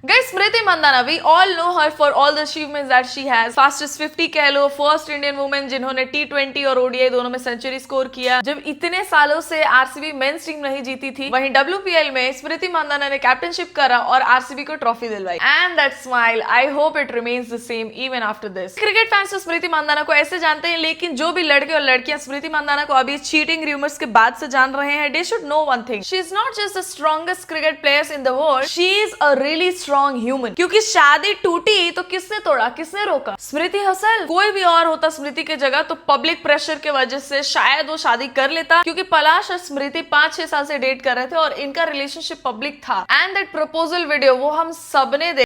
Guys, Smriti Mandanna, we all know her for all the achievements that she has. Fastest 50 कह लो, first Indian women जिन्होंने T20 और ODI दोनों में century score किया। जब इतने सालों से आरसीबी मेंस टीम नहीं जीती थी, वहीं WPL में स्मृति मंदाना ने कैप्टनशिप करा और आरसीबी को ट्रॉफी दिलवाई। And that smile, I hope it remains the same even after this. Cricket fans तो स्मृति मंदाना को ऐसे जानते हैं, लेकिन जो भी लड़के और लड़कियां स्मृति मंदाना को अभी चीटिंग रूमर्स के बाद से जान रहे हैं, they should know one thing, she is not just the strongest cricket players in the world, she is a really strong human. क्योंकि शादी टूटी तो किसने तोड़ा, किसने रोका? स्मृति हसल। कोई भी और होता स्मृति के जगह तो पब्लिक प्रेशर के वजह से शायद वो शादी कर लेता, क्योंकि पलाश और स्मृति 5-6 साल से डेट कर रहे थे और इनका रिलेशनशिप पब्लिक था। एंड दैट प्रपोजल वीडियो वो हम सबने देखा।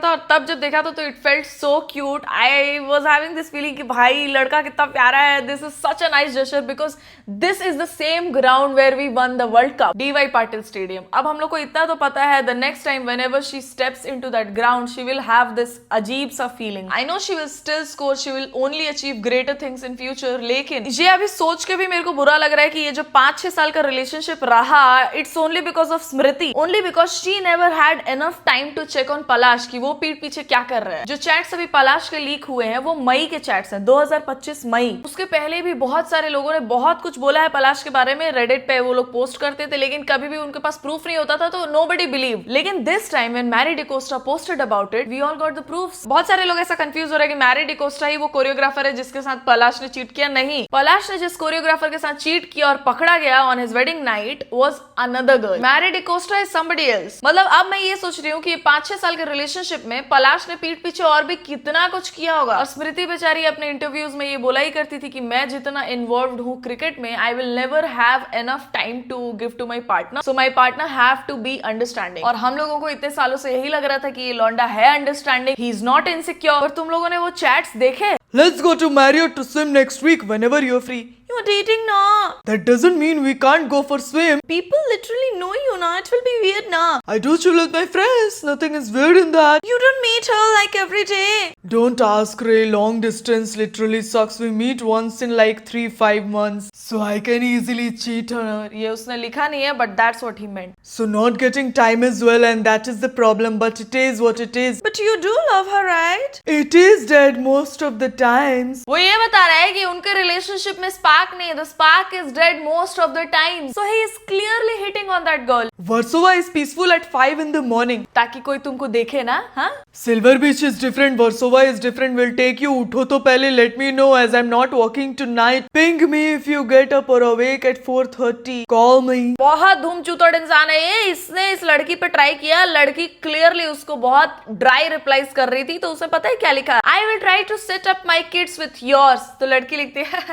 और तब जब देखा तो it felt so cute. I was having this feeling कि भाई लड़का कितना प्यारा है, this is such a nice gesture, because this is the same ground where we won the world cup, D Y Patil stadium. अब हम लोग को इतना तो पता है, the next time whenever she steps into that ground she will have this अजीब सा feeling. I know she will still score, she will only achieve greater things in future, लेकिन ये अभी सोच के भी मेरे को बुरा लग रहा है कि ये जो 5-6 साल का रिलेशनशिप रहा, it's only because of Smriti, only because she never had enough time to check on Palash कि वो पीठ पीछे क्या कर रहा है। जो चैट्स अभी पलाश के लीक हुए हैं वो मई के चैट्स हैं, 2025 मई। उसके पहले भी बहुत सारे लोगों ने बहुत कुछ बोला है पलाश के बारे में, रेडिट पे वो लोग पोस्ट करते थे, लेकिन कभी भी उनके पास प्रूफ नहीं होता था, तो नोबडी बिलीव। लेकिन this time when Mary D'Costa posted about it, we all got the proofs. बहुत सारे लोग ऐसा कंफ्यूज हो रहे हैं कि मैरी डिकोस्टा ही वो कोरियोग्राफर है जिसके साथ पलाश ने चीट किया। नहीं, पलाश ने जिस कोरियोग्राफर के साथ चीट किया और पकड़ा गया on his wedding night was another girl. Mary D'Costa is somebody else. मतलब अब मैं ये सोच रही हूँ कि 5-6 साल के रिलेशनशिप में पलाश ने पीठ पीछे और भी कितना कुछ किया होगा। और स्मृति बेचारी अपने इंटरव्यूज में ये बोला ही करती थी कि मैं जितना इन्वॉल्व्ड हूँ क्रिकेट में, I will never have enough time to give to my partner, so my partner have to be understanding. और हम लोगों को इतने सालों से यही लग रहा था कि ये लौंडा है understanding, he is not insecure. और तुम लोगों ने वो चैट्स देखे? Let's go to Marriott to swim next week whenever you're free. You're dating na. That doesn't mean we can't go for swim. People literally know you na. It will be weird na. I do chill with my friends. Nothing is weird in that. You don't meet her like every day. Don't ask Ray. Long distance literally sucks. We meet once in like 3-5 months. So I can easily cheat on her. ये उसने लिखा नहीं है, but that's what he meant. So not getting time as well, and that is the problem. But it is what it is. But you do love her, right? It is dead most of the times. वो ये बता रहा है कि उनके relationship में spark नहीं है, the spark is dead most of the time. So he is clearly hitting on that girl. Warsaw is peaceful at 5 in the morning. ताकि कोई तुमको देखे ना, हाँ? Silver Beach is different. Warsaw is different. We'll take you. उठो तो पहले let me know as I'm not working tonight. Ping me if you get up or awake at 4:30. Call me. बहुत धूम चूतड़ इंसान है ये। इसने इस लड़की पे ट्राई किया, लड़की क्लियरली उसको बहुत ड्राई रिप्लाईज कर रही थी, तो उसे पता है क्या लिखा? I will try to set up my kids with yours. तो लड़की लिखती है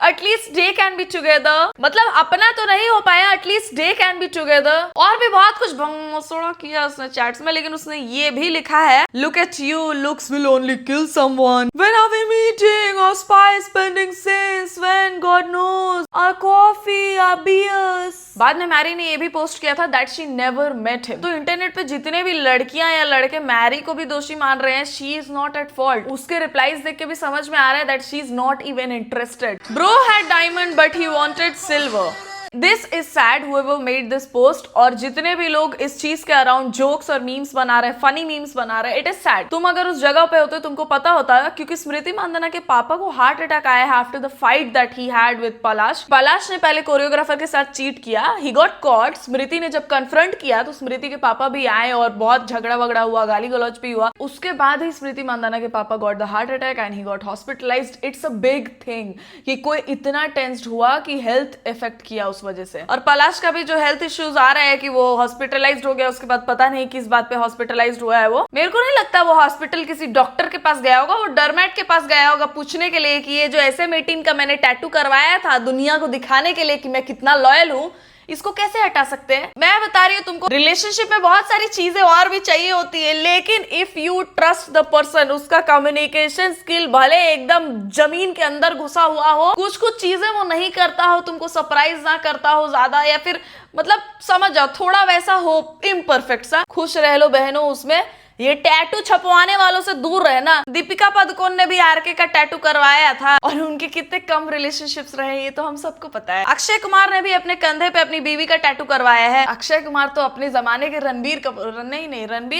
at least they can be together. मतलब अपना तो नहीं हो पाया, at least they can be together. और भी बहुत कुछ भंगमसोड़ा किया उसने चैट्स में, लेकिन उसने ये भी लिखा है look at you, looks will only kill someone. When are we meeting? Our spy spending since when? God knows. Our coffee, our beers. बाद में मैरी ने ये भी पोस्ट किया था that she never met him. तो इंटरनेट पे जितने भी लड़कियां या लड़के मैरी को भी दोषी मान रहे हैं, she is not at fault. उसके रिप्लाईज देख के भी समझ में आ रहा है that she is not even interested. Bro had diamond but he wanted silver. This is sad whoever made this post, और जितने भी लोग इस चीज के अराउंड जोक्स और मीम्स बना रहे हैं, फनी मीम्स बना रहे हैं, इट इज सैड। तुम अगर उस जगह पे होते तुमको पता होता, क्योंकि स्मृति मंदाना के पापा को हार्ट अटैक आया है after the fight that he had with Palash. Palash ने पहले कोरियोग्राफर के साथ चीट किया, ही गॉट कॉट। स्मृति ने जब कन्फ्रंट किया तो स्मृति के पापा भी आए और बहुत झगड़ा वगड़ा हुआ, गाली गलौज भी हुआ। उसके बाद ही स्मृति मंदाना के पापा got the heart attack and he got hospitalised. It's a big thing कि कोई इतना टेंस्ड हुआ कि हेल्थ इफेक्ट किया उस वजह से। और पलाश का भी जो हेल्थ इश्यूज आ रहे हैं कि वो हॉस्पिटलाइज्ड हो गया, उसके बाद पता नहीं किस बात पे हॉस्पिटलाइज्ड हुआ है वो। मेरे को नहीं लगता वो हॉस्पिटल किसी डॉक्टर के पास गया होगा, वो डरमैट के पास गया होगा पूछने के लिए कि ये जो SM-18 का मैंने टैटू करवाया था दुनिया को दिखाने के लिए कि मैं कितना लॉयल हूँ, इसको कैसे हटा सकते हैं। मैं बता रही हूँ तुमको, रिलेशनशिप में बहुत सारी चीजें और भी चाहिए होती है, लेकिन if you trust the person, उसका कम्युनिकेशन स्किल भले एकदम जमीन के अंदर घुसा हुआ हो, कुछ कुछ चीजें वो नहीं करता हो, तुमको सरप्राइज ना करता हो ज्यादा, या फिर मतलब समझ जाओ थोड़ा वैसा हो इम्परफेक्ट सा, खुश रह लो बहनों उसमें। ये टैटू छपवाने वालों से दूर रहना। दीपिका पादुकोण ने भी आरके का टैटू करवाया था और उनके कितने कम रिलेशनशिप्स रहे ये तो हम सबको पता है। अक्षय कुमार ने भी अपने कंधे पे अपनी बीवी का टैटू करवाया है। अक्षय कुमार तो अपने जमाने के रणबीर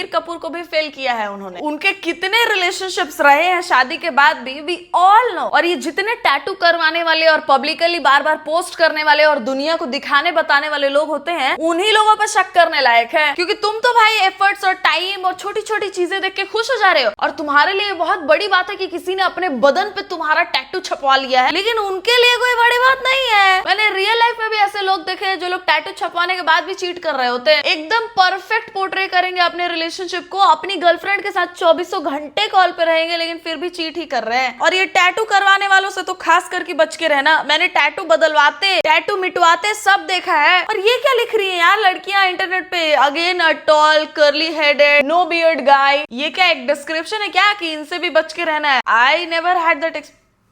कपूर को भी फेल किया है उन्होंने। उनके कितने रिलेशनशिप्स रहे हैं शादी के बाद भी, वी ऑल नो। और ये जितने टैटू करवाने वाले और पब्लिकली बार बार पोस्ट करने वाले और दुनिया को दिखाने बताने वाले लोग होते हैं, उन्हीं लोगों पर शक करने लायक है। क्योंकि तुम तो भाई एफर्ट्स और टाइम और छोटी छोटी चीजें देख के खुश हो जा रहे हो, और तुम्हारे लिए बहुत बड़ी बात है कि किसी ने अपने बदन पे तुम्हारा टैटू छपवा लिया है, लेकिन उनके लिए कोई बड़ी बात नहीं है। मैंने रियल लाइफ में भी ऐसे लोग देखे हैं जो लोग टैटू छपवाने के बाद भी चीट कर रहे होते हैं। एकदम परफेक्ट पोर्ट्रे करेंगे अपने रिलेशनशिप को, अपनी गर्लफ्रेंड के साथ 24 घंटे कॉल पे रहेंगे, लेकिन फिर भी चीट ही कर रहे हैं। और ये टैटू करवाने वालों से तो खास करके बच के रहना। मैंने टैटू बदलवाते, टैटू मिटवाते सब देखा है। और ये क्या लिख रही है यार लड़कियां इंटरनेट पे, again a tall curly headed no beard guy. ये क्या एक डिस्क्रिप्शन है क्या कि इनसे भी बच के रहना है? I never had that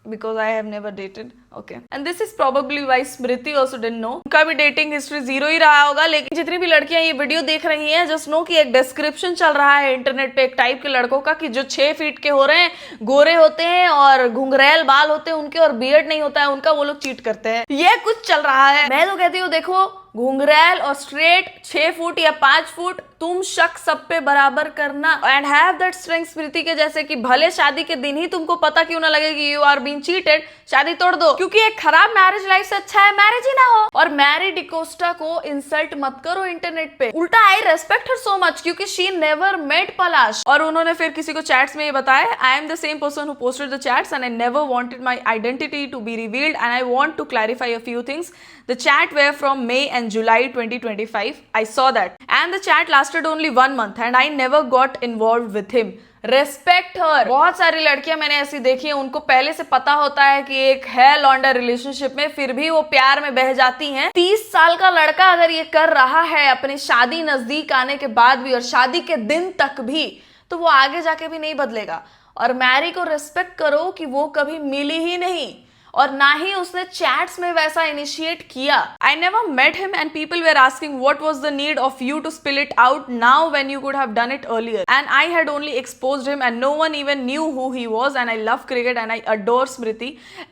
because I have never dated. Okay. And this is probably why Smriti also didn't know. उनका भी डेटिंग हिस्ट्री 0 ही रहा होगा। लेकिन जितनी भी लड़कियां ये वीडियो देख रही हैं, जस्ट नो कि एक डिस्क्रिप्शन चल रहा है इंटरनेट पे एक टाइप के लड़कों का कि जो 6 फीट के हो रहे हैं, गोरे होते हैं और घुंघरैल बाल होते हैं उनके और बियर्ड नहीं होता है उनका, वो लोग चीट करते हैं। ये कुछ चल रहा है। मैं तो कहती हूँ देखो, घुंघरैल और स्ट्रेट 6 फुट या 5 फुट, तुम शक सब पे बराबर करना एंड हैव दैट स्ट्रेंथ स्मृति के जैसे कि भले शादी के दिन ही तुमको पता क्यों ना लगे कि यू आर बीइंग चीटेड, शादी तोड़ दो। क्योंकि एक खराब मैरिज लाइफ से अच्छा है मैरिज ही ना हो। और मैरी डिकोस्टा को इंसल्ट मत करो इंटरनेट पे। उल्टा I respect her so much क्योंकि शी नेवर मेट पलाश। और उन्होंने फिर किसी को चैट्स में ये बताया, I am the same person who posted the chats and I never wanted my identity to be revealed and I want to clarify a few things. The chat were from May and July 2025. I saw that. And the chat lasted only 1 month and I never got involved with him. Respect her. बहुत सारी लड़कियां मैंने ऐसी देखी हैं, उनको पहले से पता होता है कि एक है लॉन्डा रिलेशनशिप में, फिर भी वो प्यार में बह जाती हैं। 30 साल का लड़का अगर ये कर रहा है अपनी शादी नजदीक आने के बाद भी और शादी के दिन तक भी, तो वो आगे जाके भी नहीं बदलेगा। और मैरी को रिस्पेक्ट करो कि वो कभी मिली ही नहीं और ना ही उसने चैट्स में वैसा इनिशिएट किया। I never met him and people were asking what was the need of you to spill it out now when you could have done it earlier and I had only exposed him and no one even knew who he was and I love cricket and I adore Smriti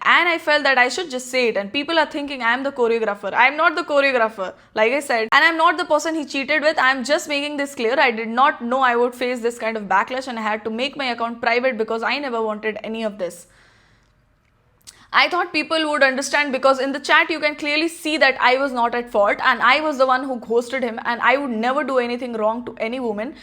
and I felt that I should just say it and people are thinking I am the choreographer. I am not the choreographer like I said, and I am not the person he cheated with. I am just making this clear. I did not know I would face this kind of backlash and I had to make my account private because I never wanted any of this. I thought people would understand because in the chat you can clearly see that I was not at fault and I was the one who ghosted him and I would never do anything wrong to any woman,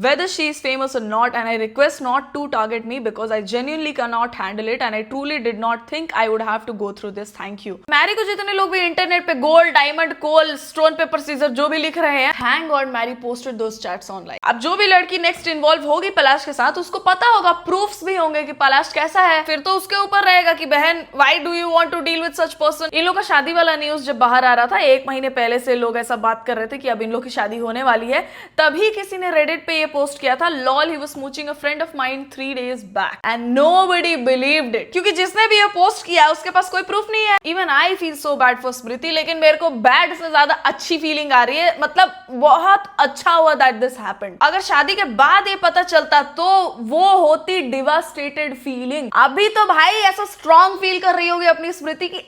whether she is famous or not, and I request not to target me because I genuinely cannot handle it and I truly did not think I would have to go through this. Thank you. Mary को जितने लोग भी internet पे gold, diamond, coal, stone, paper, scissor जो भी लिख रहे हैं, thank god Mary posted those chats online. अब जो भी लड़की नेक्स्ट इन्वॉल्व होगी पलाश के साथ, उसको पता होगा, प्रूफ्स भी होंगे कि पलाश कैसा है, फिर तो उसके ऊपर रहेगा कि बहन why do you want to deal with such person. इन लोग का शादी वाला न्यूज जब बाहर आ रहा था 1 महीने पहले से लोग ऐसा बात कर रहे थे कि अब इन लोग की शादी होने वाली है, तभी किसी ने रेडिट पे ये पोस्ट किया था, lol he was smooching a friend of mine 3 days back and nobody believed it. क्योंकि जिसने भी ये पोस्ट किया उसके पास कोई प्रूफ नहीं है. Even I feel so bad for Smriti, लेकिन मेरे को बैड से ज्यादा अच्छी फीलिंग आ रही है. मतलब बहुत अच्छा हुआ दैट दिस हैपेंड. अगर शादी के बाद ये पता चलता तो वो होती डिवास्टेटेड फीलिंग. अभी तो भाई ऐसा स्ट्रॉन्ग फील कर रही होगी अपनी स्मृति की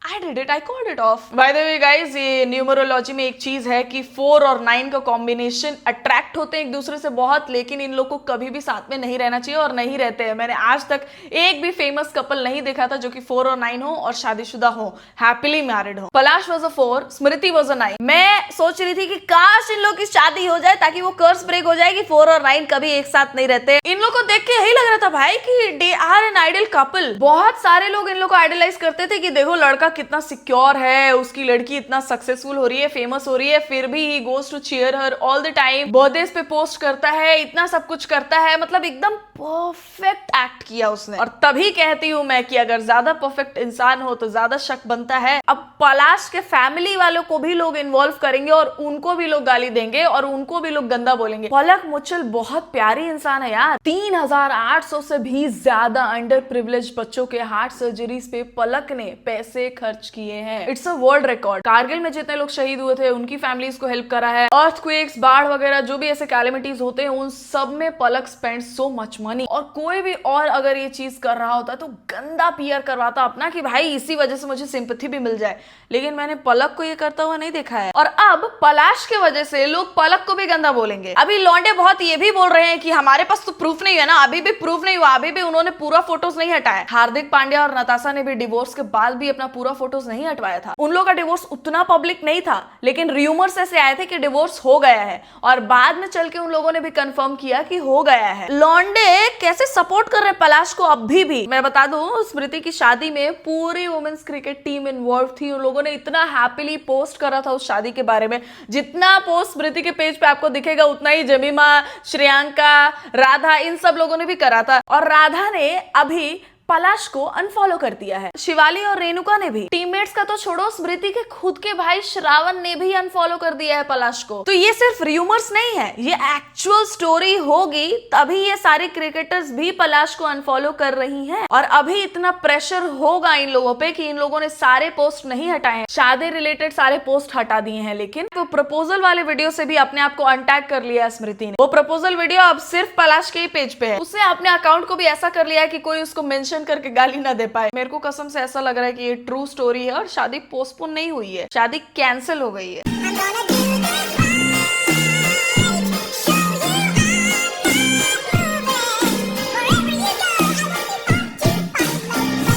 I did it, I called it off. By the way guys, ये न्यूमरोलॉजी में एक चीज है कि 4 और 9 का कॉम्बिनेशन अट्रैक्ट अट्रैक्ट होते हैं एक दूसरे से बहुत, लेकिन इन लोग को कभी भी साथ में नहीं रहना चाहिए और नहीं रहते हैं। मैंने आज तक एक भी फेमस कपल नहीं देखा था जो कि 4 और 9 हो और शादीशुदा हो, हैप्पीली मैरिड हो। Palash was a 4, Smriti was a 9। मैं सोच रही थी कि काश इन लोग की शादी हो जाए ताकि वो कर्स ब्रेक हो जाए कि 4 और 9 कभी एक साथ नहीं रहते। इन लोग को देख के यही लग रहा था भाई कि they are an ideal couple. बहुत सारे लोग इन लोग को आइडलाइज करते थे कि देखो लड़का कितना सिक्योर है, उसकी लड़की इतना सक्सेसफुल हो रही है, फेमस हो रही है, फिर भी he goes to cheer her all the time, birthdays पे पोस्ट करता है, इतना सब कुछ करता है, मतलब एकदम परफेक्ट एक्ट किया उसने। और तभी कहती हूं मैं कि अगर ज्यादा परफेक्ट इंसान हो तो ज्यादा शक बनता है। अब पलाश के फैमिली वालों को भी लोग इन्वॉल्व करेंगे और उनको भी लोग गाली देंगे और उनको भी लोग गंदा बोलेंगे। पलक मुच्छल बहुत प्यारी इंसान है यार। 3800 से भी ज्यादा अंडर प्रिविलेज बच्चों के हार्ट सर्जरीज पे पलक ने पैसे खर्च किए हैं। It's a world record. Kargil में जितने लोग शहीद हुए थे उनकी फैमिलीज को हेल्प करा है। अर्थक्वेक्स, बाढ़ वगैरह जो भी ऐसे कैलेमिटीज होते हैं उन सब में पलक स्पेंड सो मच मनी। और कोई भी और अगर ये चीज कर रहा होता तो गंदा पीआर करवाता अपना कि भाई इसी वजह से मुझे सिंपैथी भी मिल जाए, लेकिन मैंने पलक को ये करता हुआ नहीं देखा है। और अब पलाश के वजह से लोग पलक को भी गंदा बोलेंगे। अभी लौंडे बहुत ये भी बोल रहे हैं कि हमारे पास तो प्रूफ नहीं है ना, अभी भी प्रूफ नहीं हुआ, अभी भी उन्होंने पूरा फोटोज नहीं हटाया। हार्दिक पांड्या और नताशा ने भी डिवोर्स के बाद भी अपना पूरा फोटोज नहीं हटवाया था। उन लोगों का डिवोर्स उतना पब्लिक नहीं था, लेकिन रूमर्स ऐसे आए थे कि डिवोर्स हो गया है और बाद में चल के उन लोगों ने भी कंफर्म किया कि हो गया है। लौंडे कैसे सपोर्ट कर रहे हैं पलाश को अभी भी। मैं बता दूं, स्मृति की शादी में पूरी वुमेन्स क्रिकेट टीम इन्वॉल्व थी। उन लोगों ने इतना हैप्पीली पोस्ट करा था उस शादी के बारे में। जितना पोस्ट स्मृति के पेज पे आपको दिखेगा उतना ही जमीमा, श्रेयांका, राधा, इन सब लोगों ने भी करा था। और राधा ने अभी पलाश को अनफॉलो कर दिया है। शिवाली और रेणुका ने भी। टीममेट्स का तो छोड़ो, स्मृति के खुद के भाई श्रावण ने भी अनफॉलो कर दिया है पलाश को। तो ये सिर्फ रूमर्स नहीं है, ये एक्चुअल स्टोरी होगी तभी ये सारे क्रिकेटर्स भी पलाश को अनफॉलो कर रही हैं। और अभी इतना प्रेशर होगा इन लोगों पे कि इन लोगों ने सारे पोस्ट नहीं हटाए हैं, शादी रिलेटेड सारे पोस्ट हटा दिए हैं। लेकिन वो प्रपोजल वाले वीडियो से भी अपने आप को अनटैग कर लिया है स्मृति ने। वो प्रपोजल वीडियो अब सिर्फ पलाश के ही पेज पे है। उसने अपने अकाउंट को भी ऐसा कर लिया है कि कोई उसको मेंशन करके गाली ना दे पाए। मेरे को कसम से ऐसा लग रहा है कि ये ट्रू स्टोरी है और शादी पोस्टपोन नहीं हुई है, शादी कैंसिल हो गई है।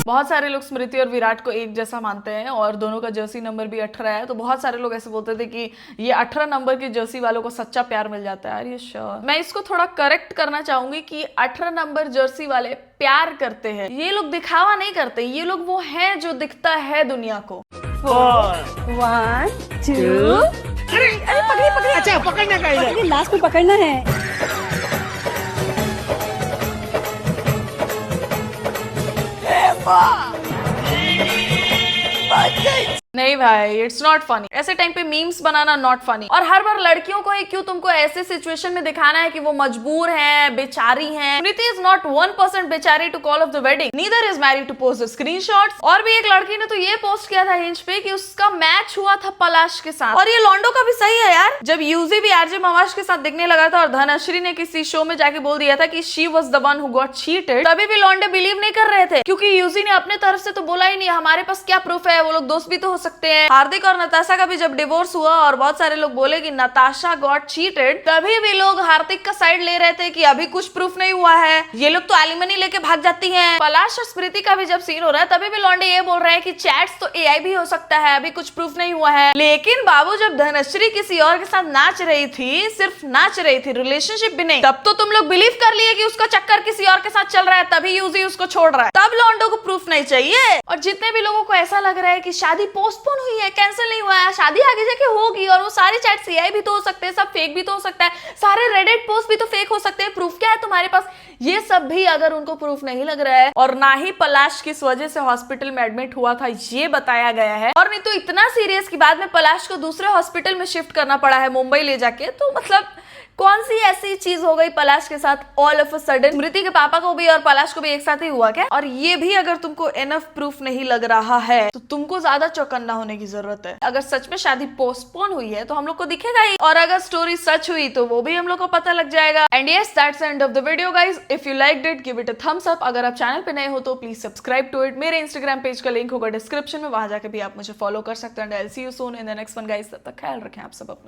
बहुत सारे लोग स्मृति और विराट को एक जैसा मानते हैं और दोनों का जर्सी नंबर भी 18 है। तो बहुत सारे लोग ऐसे बोलते थे कि ये 18 नंबर की जर्सी वालों को सच्चा प्यार मिल जाता है। यार ये श्योर, मैं इसको थोड़ा करेक्ट करना चाहूंगी कि 18 नंबर जर्सी वाले प्यार करते हैं, ये लोग दिखावा नहीं करते। ये लोग वो हैं जो दिखता है दुनिया को। 1 2 अरे पकड़ी अच्छा पकड़ना का है, लास्ट में पकड़ना है। नहीं भाई, इट्स नॉट फनी। ऐसे टाइम पे मीम्स बनाना नॉट फनी। और हर बार लड़कियों को ही क्यों तुमको ऐसे सिचुएशन में दिखाना है कि वो मजबूर हैं, बेचारी हैं। स्मृति इज नॉट 1% बेचारी to call off the wedding, neither is married to post the screenshots. और भी एक लड़की ने तो ये पोस्ट किया था हिंज पे कि उसका मैच हुआ था पलाश के साथ। और ये लॉन्डो का भी सही है यार। जब यूजी भी आरजे मवाश के साथ दिखने लगा था और धनश्री ने किसी शो में जाके बोल दिया था कि she was the one who got cheated, तभी भी लॉन्डे बिलीव नहीं कर रहे थे, क्योंकि यूजी ने अपने तरफ से तो बोला ही नहीं, हमारे पास क्या प्रूफ है, वो लोग दोस्त भी तो हो सकते हैं। हार्दिक और नताशा का भी जब डिवोर्स हुआ और बहुत सारे लोग बोले कि नताशा गॉट चीटेड, तभी भी लोग हार्दिक का साइड ले रहे थे कि अभी कुछ प्रूफ नहीं हुआ है, ये लोग तो एलिमनी लेके भाग जाती हैं। पलाश और स्मृति का भी जब सीन हो रहा है तभी भी लॉन्डे ये बोल रहे हैं कि चैट्स तो एआई भी हो सकता है, अभी कुछ प्रूफ नहीं हुआ है। लेकिन बाबू जब धनश्री किसी और के साथ नाच रही थी, सिर्फ नाच रही थी, रिलेशनशिप भी नहीं, तब तो तुम लोग बिलीव कर लिए कि उसका चक्कर किसी और के साथ चल रहा है, तभी यूजी उसको छोड़ रहा है। तब लॉन्डो को प्रूफ नहीं चाहिए। और जितने भी लोगों को ऐसा लग रहा है कि शादी पोस्टपोन हुई है, कैंसिल नहीं हुआ है, शादी आगे जाके होगी और वो सारे चैट एआई भी तो हो सकते हैं, सब फेक भी तो हो सकता है, सारे रेडिट पोस्ट भी तो फेक हो सकते हैं, प्रूफ क्या है तुम्हारे पास? ये सब भी अगर उनको प्रूफ नहीं लग रहा है और ना ही पलाश किस वजह से हॉस्पिटल में एडमिट हुआ था ये बताया गया है, और नहीं तो इतना सीरियस कि बाद में पलाश को दूसरे हॉस्पिटल में शिफ्ट करना पड़ा है मुंबई ले जाके, तो मतलब कौन सी ऐसी चीज हो गई पलाश के साथ ऑल ऑफ अ सडन? स्मृति के पापा को भी और पलाश को भी एक साथ ही हुआ क्या? और ये भी अगर तुमको एनफ प्रूफ नहीं लग रहा है तो तुमको ज्यादा चौकन्ना होने की जरूरत है। अगर सच में शादी पोस्टपोन हुई है तो हम लोग को दिखेगा ही, और अगर स्टोरी सच हुई तो वो भी हम लोग को पता लग जाएगा। And yes, that's the end of the video guys. If you liked it, give it a thumbs up. अगर आप चैनल पे नए हो तो प्लीज सब्सक्राइब टू इट। मेरे इंस्टाग्राम पेज का लिंक होगा डिस्क्रिप्शन में, वहां जाके भी आप मुझे फॉलो कर सकते हैं। And I will see you soon in the next one guys. तब तक ख्याल रखें आप सब अपना।